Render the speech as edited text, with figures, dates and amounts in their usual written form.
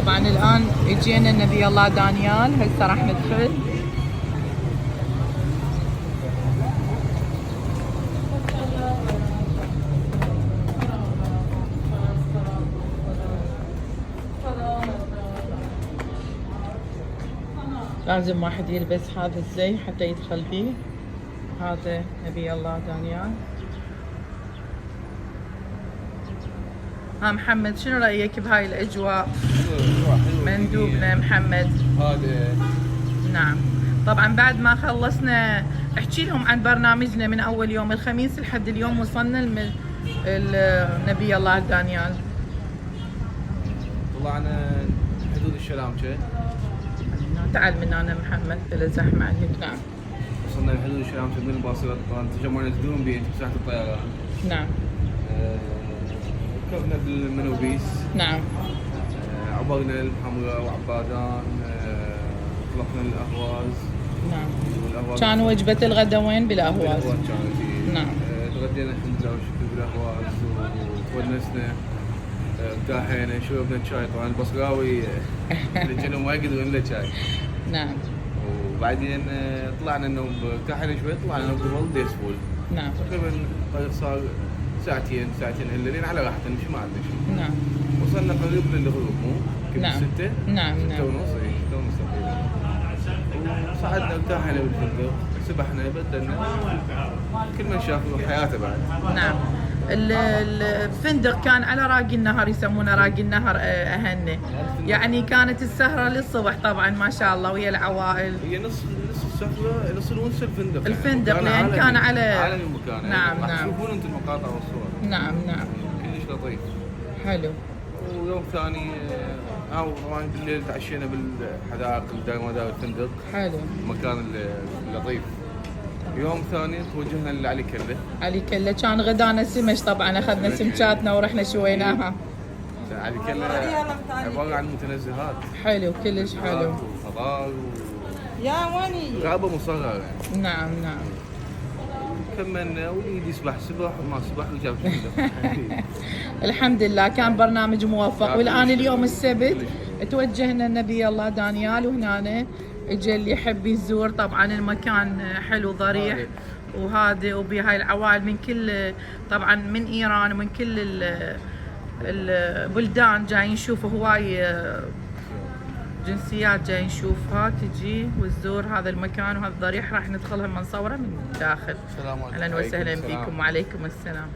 طبعا الان اجينا النبي الله دانيال، هسه راح ندخل. لازم واحد يلبس هذا الزي حتى يدخل بيه. هذا نبي الله دانيال. ها محمد، شنو رأيك بهاي الأجواء؟ مندوبنا محمد. هذا نعم. طبعا بعد ما خلصنا، احكي لهم عن برنامجنا من أول يوم الخميس لحد اليوم وصلنا نبي الله دانيال. طلعنا حدود الشلامشة. تعال من هنا محمد، بلا زحمة عليك. نعم. وصلنا لحدود الشلامشة من الباصرة، طبعا تجمعنا تدوم بين ساحة الطيران. نعم. ركبنا بالمنوبيس. نعم. عبرنا الحمراء وعبادان. طلقنا الأهواز. نعم. كان وجبة الغداء وين؟ بالأهواز. بالأهواز كانت. نعم. تغدينا الحمد لله والشكر بالأهواز وتونسنا. ارتاحينا، شربنا شاي. طبعا البصراوي اللي كانوا ما يقدرون الا شاي. نعم. وبعدين طلعنا انه ارتاحنا شوي، طلعنا قبل ديس فول. نعم. تقريبا الطريق صار ساعتين الا لين على راحتنا، مش ما عندنا شيء. نعم. وصلنا قريب للغروب، مو؟ كم نعم. 6؟ نعم. 6 ونص. 6 ونص تقريبا. وصعدنا ارتاحنا بالفندق، سبحنا، بدلنا، كل من شاف حياته بعد. نعم. الفندق كان على راقي النهر، يسمونه راقي النهر أهنه. يعني كانت السهرة للصبح طبعا ما شاء الله ويا العوائل. هي نص السفرة، نص الونس الفندق. الفندق لأن كان على عالمي المكان. نعم. راح نعم. تشوفون انتم المقاطع والصور. نعم. نعم. كلش لطيف. حلو. ويوم ثاني طبعا بالليل تعشينا بالحدائق مدار الفندق. حلو. المكان اللطيف. يوم ثاني توجهنا لعلي كله. علي كله كان غدانا سمش، طبعا اخذنا سمكاتنا ورحنا شويناها. علي كله عباره عن متنزهات. حلو، كلش حلو. وخضار يا واني غابه مصغره يعني. نعم. نعم. كملنا واللي يسبح سبح وما سبح وجاب الفندق. الحمد لله كان برنامج موفق. والان اليوم السبت توجهنا النبي الله دانيال، وهنا اجى اللي يحب يزور. طبعا المكان حلو ضريح وهادئ وبهاي العوائل من كل، طبعا من ايران ومن كل البلدان جايين يشوفوا، هواي جنسيات جايين نشوفها تجي وتزور هذا المكان وهذا الضريح. راح ندخلها من صوره من داخل. السلام عليكم. اهلا وسهلا فيكم. وعليكم السلام.